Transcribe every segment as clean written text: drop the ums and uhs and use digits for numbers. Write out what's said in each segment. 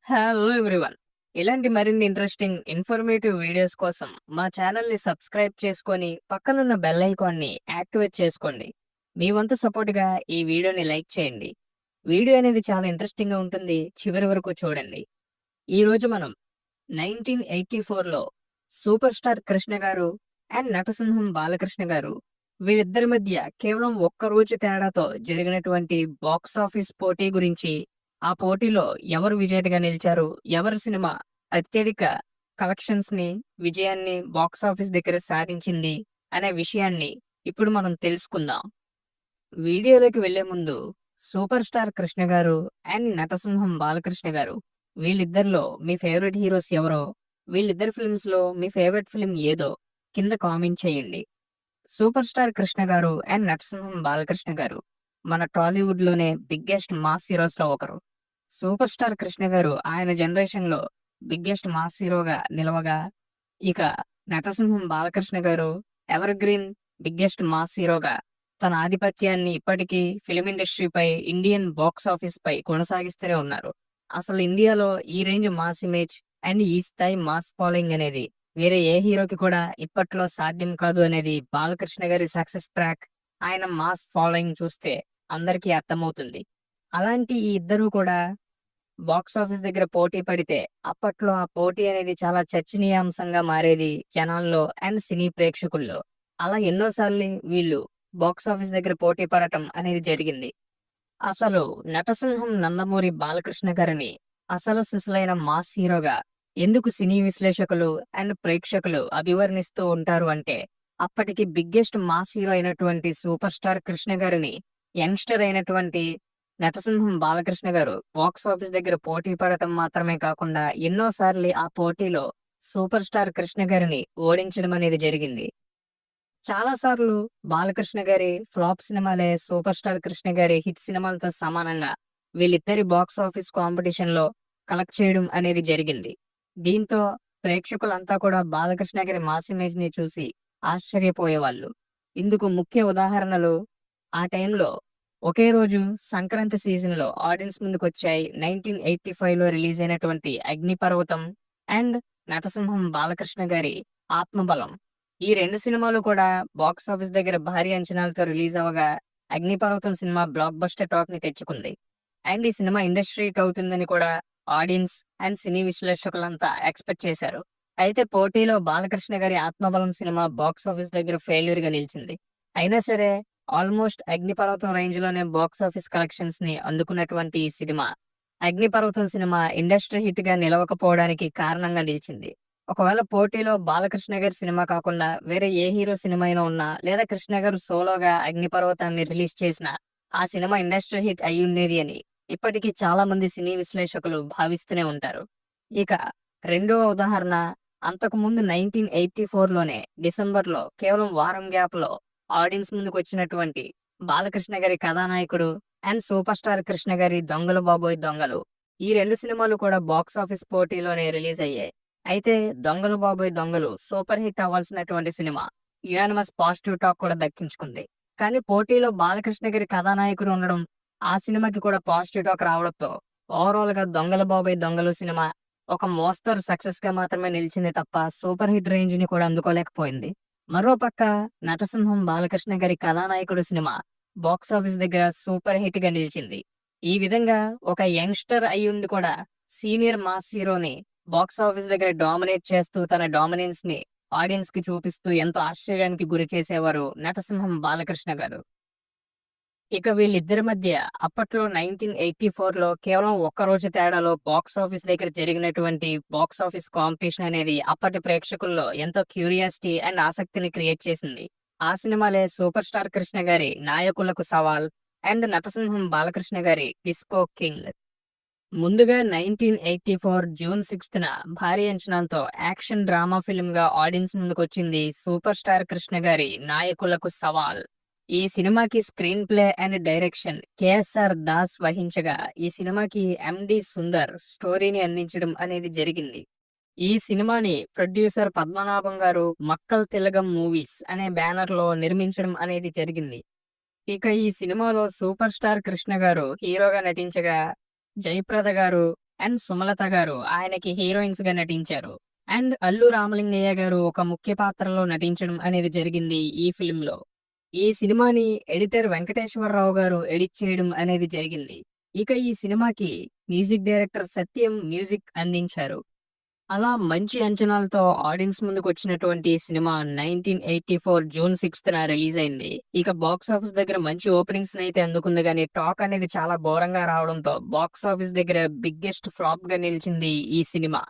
Hello everyone. ఇలాంటి మరిన్ని interesting, informative videos కోసం మా ఛానల్‌ని సబ్స్క్రైబ్ చేసుకొని, పక్కనున్న బెల్ ఐకాన్‌ని యాక్టివేట్ చేసుకోండి. మీ వంతు సపోర్ట్‌గా ఈ వీడియోని లైక్ చేయండి. వీడియో అనేది చాలా ఇంట్రెస్టింగ్‌గా ఉంటుంది. చివరి వరకు చూడండి. ఈరోజు మనం 1984లో సూపర్ స్టార్ కృష్ణ గారు అండ్ నటసింహం బాలకృష్ణ గారు వీళ్ళిద్దరి మధ్య కేవలం ఒక్క రోజు తేడాతో జరిగినటువంటి బాక్స్ ఆఫీస్ పోటీ గురించి, ఆ పోటీలో ఎవరు విజేతగా నిలిచారు, ఎవరి సినిమా అత్యధిక కలెక్షన్స్‌ని, విజయాన్ని బాక్స్ ఆఫీస్ దగ్గర సాధించింది అనే విషయాన్ని ఇప్పుడు మనం తెలుసుకుందాం. వీడియోలోకి వెళ్లే ముందు సూపర్ స్టార్ కృష్ణ గారు అండ్ నటసింహం బాలకృష్ణ గారు వీళ్ళిద్దరిలో మీ ఫేవరెట్ హీరోస్ ఎవరో, వీళ్ళిద్దరి ఫిల్మ్స్ లో మీ ఫేవరెట్ ఫిల్మ్ ఏదో కింద కామెంట్ చేయండి. సూపర్ స్టార్ కృష్ణ గారు అండ్ నటసింహం బాలకృష్ణ గారు మన టాలీవుడ్ లోనే బిగ్గెస్ట్ మాస్ హీరోస్ లో ఒకరు. సూపర్ స్టార్ కృష్ణ గారు ఆయన జనరేషన్ లో బిగ్గెస్ట్ మాస్ హీరోగా నిలవగా, ఇక నటసింహం బాలకృష్ణ గారు ఎవర్ గ్రీన్ బిగ్గెస్ట్ మాస్ హీరోగా తన ఆధిపత్యాన్ని ఇప్పటికీ ఫిలిం ఇండస్ట్రీపై, ఇండియన్ బాక్స్ ఆఫీస్ పై కొనసాగిస్తూనే ఉన్నారు. అసలు ఇండియాలో ఈ రేంజ్ మాస్ ఇమేజ్ అండ్ ఈ స్థాయి మాస్ ఫాలోయింగ్ అనేది వేరే ఏ హీరోకి కూడా ఇప్పట్లో సాధ్యం కాదు అనేది బాలకృష్ణ గారి సక్సెస్ ట్రాక్, ఆయన మాస్ ఫాలోయింగ్ చూస్తే అందరికీ అర్థమవుతుంది. అలాంటి ఈ ఇద్దరు కూడా బాక్స్ ఆఫీస్ దగ్గర పోటీ పడితే అప్పట్లో ఆ పోటీ అనేది చాలా చర్చనీయాంశంగా మారేది జనాల్లో అండ్ సినీ ప్రేక్షకుల్లో. అలా ఎన్నో సార్లు వీళ్ళు బాక్స్ ఆఫీస్ దగ్గర పోటీ పడటం అనేది జరిగింది. అసలు నటసింహం నందమూరి బాలకృష్ణ గారిని అసలు సిసలైన మాస్ హీరోగా ఎందుకు సినీ విశ్లేషకులు అండ్ ప్రేక్షకులు అభివర్ణిస్తూ ఉంటారు అంటే, అప్పటికి బిగ్గెస్ట్ మాస్ హీరో అయినటువంటి సూపర్ స్టార్ కృష్ణ గారిని యంగ్స్టర్ అయినటువంటి నటసింహం బాలకృష్ణ గారు బాక్స్ ఆఫీస్ దగ్గర పోటీ పడటం మాత్రమే కాకుండా ఎన్నో సార్లు ఆ పోటీలో సూపర్ స్టార్ కృష్ణ గారిని ఓడించడం అనేది జరిగింది. చాలా సార్లు బాలకృష్ణ గారి ఫ్లాప్ సినిమాలే సూపర్ స్టార్ కృష్ణ గారి హిట్ సినిమాలతో సమానంగా వీళ్ళిద్దరి బాక్స్ ఆఫీస్ కాంపిటీషన్ లో కలెక్ట్ చేయడం అనేది జరిగింది. దీంతో ప్రేక్షకులంతా కూడా బాలకృష్ణ గారి మాస్ ఇమేజ్ ని చూసి ఆశ్చర్యపోయేవాళ్ళు. ఇందుకు ముఖ్య ఉదాహరణలు ఆ టైంలో ఒకే రోజు సంక్రాంతి సీజన్ లో ఆడియన్స్ ముందుకొచ్చాయి 1985లో రిలీజ్ అయినటువంటి అగ్నిపర్వతం అండ్ నటసింహం బాలకృష్ణ గారి ఆత్మబలం. ఈ 2 సినిమాలు కూడా బాక్స్ ఆఫీస్ దగ్గర భారీ అంచనాలతో రిలీజ్ అవ్వగా, 'అగ్నిపర్వతం' సినిమా బ్లాక్ బస్టర్ టాక్ ని తెచ్చుకుంది. అండ్ ఈ సినిమా ఇండస్ట్రీ హిట్ అవుతుందని కూడా ఆడియన్స్ అండ్ సినీ విశ్లేషకులంతా ఎక్స్‌పెక్ట్ చేశారు. అయితే పోటీలో బాలకృష్ణ గారి 'ఆత్మబలం' సినిమా బాక్స్ ఆఫీస్ దగ్గర ఫెయిల్యూర్ గా నిలిచింది. అయినా సరే ఆల్మోస్ట్ 'అగ్నిపర్వతం' రేంజ్ లోనే బాక్స్ ఆఫీస్ కలెక్షన్స్ ని అందుకున్నటువంటి ఈ సినిమా 'అగ్నిపర్వతం' సినిమా ఇండస్ట్రీ హిట్ గా నిలవకపోవడానికి కారణంగా నిలిచింది. ఒకవేళ పోటీలో బాలకృష్ణ గారి సినిమా కాకుండా వేరే ఏ హీరో సినిమా అయినా ఉన్నా, లేదా కృష్ణ గారు సోలోగా 'అగ్నిపర్వతాన్ని' రిలీజ్ చేసినా ఆ సినిమా ఇండస్ట్రీ హిట్ అయ్యుండేది అని ఇప్పటికీ చాలా మంది సినీ విశ్లేషకులు భావిస్తూనే ఉంటారు. ఇక రెండవ ఉదాహరణ, అంతకుముందు 1984లోనే డిసెంబర్‌లో కేవలం వారం గ్యాప్‌లో ఆడియన్స్ ముందుకొచ్చినటువంటి బాలకృష్ణ గారి కథానాయకుడు అండ్ సూపర్ స్టార్ కృష్ణ గారి 'దొంగలు బాబోయ్ దొంగలు', ఈ 2 సినిమాలు కూడా బాక్స్ ఆఫీస్ పోటీలోనే రిలీజ్ అయ్యాయి. అయితే 'దొంగలు బాబోయ్ దొంగలు' సూపర్ హిట్ అవ్వాల్సినటువంటి సినిమా. యునానిమస్ పాజిటివ్ టాక్ కూడా దక్కించుకుంది. కానీ పోటీలో బాలకృష్ణ గారి కథానాయకుడు ఉండడం, ఆ సినిమాకి కూడా పాజిటివ్ టాక్ రావడంతో ఓవరాల్‌గా 'దొంగల బాబోయ్ దొంగలు' సినిమా ఒక మోస్తరు సక్సెస్‌గా మాత్రమే నిలిచింది తప్ప సూపర్ హిట్ రేంజ్‌ని కూడా అందుకోలేకపోయింది. మరోపక్క నటసింహం బాలకృష్ణ గారి కథానాయకుడు సినిమా బాక్స్ ఆఫీస్ దగ్గర సూపర్ హిట్‌గా నిలిచింది. ఈ విధంగా ఒక యంగ్‌స్టర్ అయ్యుండి కూడా సీనియర్ మాస్ హీరోని బాక్స్ ఆఫీస్ దగ్గర డామినేట్ చేస్తూ తన డామినెన్స్‌ని ఆడియన్స్‌కి చూపిస్తూ ఎంతో ఆశ్చర్యానికి గురి చేసేవారు నటసింహం బాలకృష్ణ గారు. ఇక వీళ్ళిద్దరి మధ్య అప్పట్లో 1984లో కేవలం ఒక్క రోజు తేడాలో బాక్స్ ఆఫీస్ దగ్గర జరిగినటువంటి బాక్స్ ఆఫీస్ కాంపిటీషన్ అనేది అప్పటి ప్రేక్షకుల్లో ఎంతో క్యూరియాసిటీ అండ్ ఆసక్తిని క్రియేట్ చేసింది. ఆ సినిమాలే సూపర్ స్టార్ కృష్ణ గారి 'నాయకులకు సవాల్' అండ్ నటసింహం బాలకృష్ణ గారి 'డిస్కో కింగ్'. ముందుగా 1984 జూన్ 6న భారీ అంచనాలతో యాక్షన్ డ్రామా ఫిల్మ్ గా ఆడియన్స్ ముందుకొచ్చింది సూపర్ స్టార్ కృష్ణ గారి 'నాయకులకు సవాల్'. ఈ సినిమాకి screen play and direction KSR Das వహించగా, ఈ సినిమాకి ఎండి సుందర్ స్టోరీని అందించడం అనేది జరిగింది. ఈ సినిమాని ప్రొడ్యూసర్ పద్మనాభం గారు 'మక్కల్ తిలగం మూవీస్' అనే బ్యానర్ లో నిర్మించడం అనేది జరిగింది. ఇక ఈ సినిమాలో సూపర్ స్టార్ కృష్ణ గారు హీరోగా నటించగా, జయప్రద గారు అండ్ సుమలత గారు ఆయనకి హీరోయిన్స్ గా నటించారు. అండ్ అల్లు రామలింగయ్య గారు ఒక ముఖ్య పాత్రలో నటించడం అనేది జరిగింది ఈ ఫిల్మ్ లో. ఈ సినిమాని ఎడిటర్ వెంకటేశ్వరరావు గారు ఎడిట్ చేయడం అనేది జరిగింది. ఇక ఈ సినిమాకి మ్యూజిక్ డైరెక్టర్ సత్యం మ్యూజిక్ అందించారు. అలా మంచి అంచనాలతో ఆడియన్స్ ముందుకొచ్చినటువంటి సినిమా 1984 జూన్ 6న రిలీజ్ అయింది. ఇక బాక్స్ ఆఫీస్ దగ్గర మంచి ఓపెనింగ్స్‌నైతే అందుకుంది గానీ, టాక్ అనేది చాలా ఘోరంగా రావడంతో బాక్స్ ఆఫీస్ దగ్గర బిగ్గెస్ట్ ఫ్లాప్‌గా నిలిచింది ఈ సినిమా.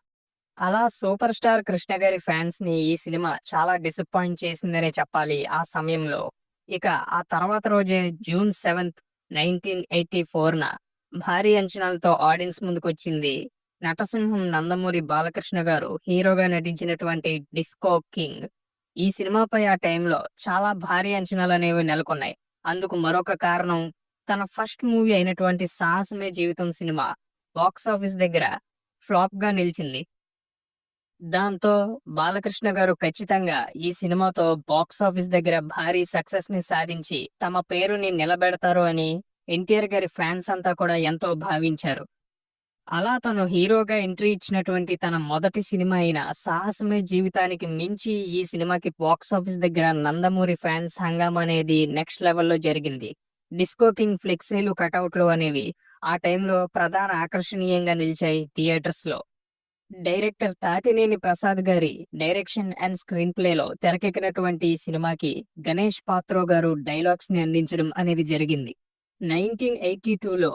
అలా సూపర్ స్టార్ కృష్ణ గారి ఫ్యాన్స్‌ని ఈ సినిమా చాలా డిసప్పాయింట్ చేసిందనే చెప్పాలి ఆ సమయంలో. ఇక ఆ తర్వాత రోజే జూన్ 7, 1984న భారీ అంచనాలతో ఆడియన్స్ ముందుకొచ్చింది 'నటసింహం' నందమూరి బాలకృష్ణ గారు హీరోగా నటించినటువంటి 'డిస్కో కింగ్'. ఈ సినిమాపై ఆ టైంలో చాలా భారీ అంచనాలనేవి నెలకొన్నాయి. అందుకు మరొక కారణం తన ఫస్ట్ మూవీ అయినటువంటి 'సాహసమే జీవితం' సినిమా బాక్స్ ఆఫీస్ దగ్గర ఫ్లాప్‌గా నిలిచింది. దాంతో బాలకృష్ణ గారు ఖచ్చితంగా ఈ సినిమాతో బాక్స్ ఆఫీస్ దగ్గర భారీ సక్సెస్‌ని సాధించి తమ పేరుని నిలబెడతారు అని ఎన్టీఆర్ గారి ఫ్యాన్స్ అంతా కూడా ఎంతో భావించారు. అలా తను హీరోగా ఎంట్రీ ఇచ్చినటువంటి తన మొదటి సినిమా అయిన 'సాహసమే జీవితానికి' మించి ఈ సినిమాకి బాక్స్ ఆఫీస్ దగ్గర నందమూరి ఫ్యాన్స్ హంగామా అనేది నెక్స్ట్ లెవెల్‌లో జరిగింది. 'డిస్కో కింగ్' ఫ్లెక్సీలు, కటౌట్లు అనేవి ఆ టైంలో ప్రధాన ఆకర్షణీయంగా నిలిచాయి థియేటర్స్‌లో. డైరెక్టర్ తాతినేని ప్రసాద్ గారి డైరెక్షన్ అండ్ స్క్రీన్ ప్లేలో తెరకెక్కినటువంటి ఈ సినిమాకి గణేష్ పాత్రో గారు డైలాగ్స్ ని అందించడం అనేది జరిగింది. 1982లో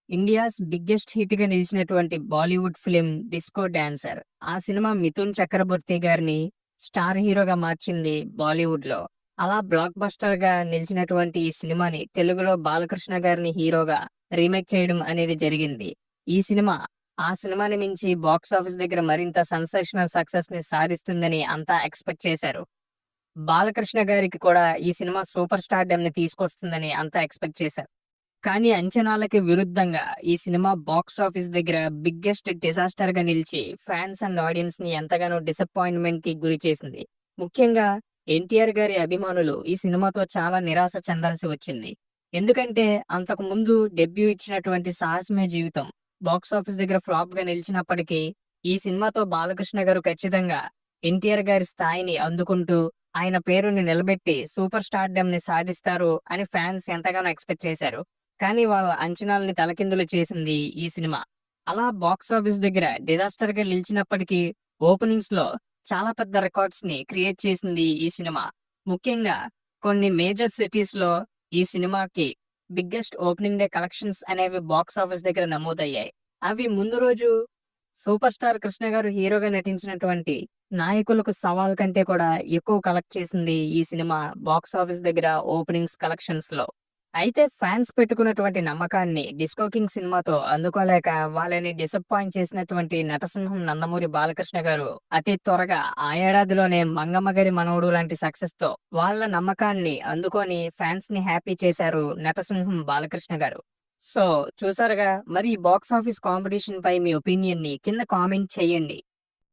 ఇండియాస్ బిగ్గెస్ట్ హిట్ గా నిలిచినటువంటి బాలీవుడ్ ఫిలిం 'డిస్కో డాన్సర్'. ఆ సినిమా మిథున్ చక్రబర్తి గారిని స్టార్ హీరోగా మార్చింది బాలీవుడ్ లో. అలా బ్లాక్ బస్టర్ గా నిలిచినటువంటి ఈ సినిమాని తెలుగులో బాలకృష్ణ గారిని హీరోగా రీమేక్ చేయడం అనేది జరిగింది. ఈ సినిమా ఆ సినిమాని మించి బాక్స్ ఆఫీస్ దగ్గర మరింత సెన్సేషనల్ సక్సెస్ ని సాధిస్తుందని అంతా ఎక్స్‌పెక్ట్ చేశారు. బాలకృష్ణ గారికి కూడా ఈ సినిమా సూపర్ స్టార్‌డమ్‌ని తీసుకొస్తుందని అంతా ఎక్స్‌పెక్ట్ చేశారు. కానీ అంచనాలకి విరుద్ధంగా ఈ సినిమా బాక్స్ ఆఫీస్ దగ్గర బిగ్గెస్ట్ డిజాస్టర్‌గా నిలిచి ఫ్యాన్స్ అండ్ ఆడియన్స్‌ని ఎంతగానో డిసప్పాయింట్‌మెంట్‌కి గురి చేసింది. ముఖ్యంగా ఎన్టీఆర్ గారి అభిమానులు ఈ సినిమాతో చాలా నిరాశ చెందాల్సి వచ్చింది. ఎందుకంటే అంతకు ముందు డెబ్యూ ఇచ్చినటువంటి 'సాహసమే జీవితం' బాక్స్ ఆఫీస్ దగ్గర ఫ్లాప్‌గా నిలిచినప్పటికీ, ఈ సినిమాతో బాలకృష్ణ గారు ఖచ్చితంగా ఎన్టీఆర్ గారి స్థాయిని అందుకుంటూ, ఆయన పేరుని నిలబెట్టి సూపర్ స్టార్‌డమ్‌ని సాధిస్తారు అని ఫ్యాన్స్ ఎంతగానో ఎక్స్‌పెక్ట్ చేశారు. కానీ వాళ్ళ అంచనాల్ని తలకిందులు చేసింది ఈ సినిమా. అలా బాక్స్ ఆఫీస్ దగ్గర డిజాస్టర్‌గా నిలిచినప్పటికీ, ఓపెనింగ్స్‌లో చాలా పెద్ద రికార్డ్స్‌ని క్రియేట్ చేసింది ఈ సినిమా. ముఖ్యంగా కొన్ని మేజర్ సిటీస్‌లో ఈ సినిమాకి బిగ్గెస్ట్ ఓపెనింగ్ డే కలెక్షన్స్ అనేవి బాక్స్ ఆఫీస్ దగ్గర నమోదయ్యాయి. అవి ముందు రోజు సూపర్ స్టార్ కృష్ణ గారు హీరోగా నటించినటువంటి 'నాయకులకు సవాల్' కంటే కూడా ఎక్కువ కలెక్ట్ చేసింది ఈ సినిమా బాక్స్ ఆఫీస్ దగ్గర ఓపెనింగ్స్ కలెక్షన్స్‌లో. అయితే ఫ్యాన్స్ పెట్టుకున్నటువంటి నమ్మకాన్ని 'డిస్కో కింగ్' సినిమాతో అందుకోలేక వాళ్ళని డిసప్పాయింట్ చేసినటువంటి నటసింహం నందమూరి బాలకృష్ణ గారు అతి త్వరగా ఆ ఏడాదిలోనే 'మంగమ్మ గారి మనవడు' లాంటి సక్సెస్‌తో వాళ్ళ నమ్మకాన్ని అందుకొని ఫ్యాన్స్‌ని హ్యాపీ చేశారు నటసింహం బాలకృష్ణ గారు. సో చూసారుగా మరి ఈ బాక్స్ ఆఫీస్ కాంపిటీషన్ పై మీ ఒపీనియన్‌ని కింద కామెంట్ చేయండి.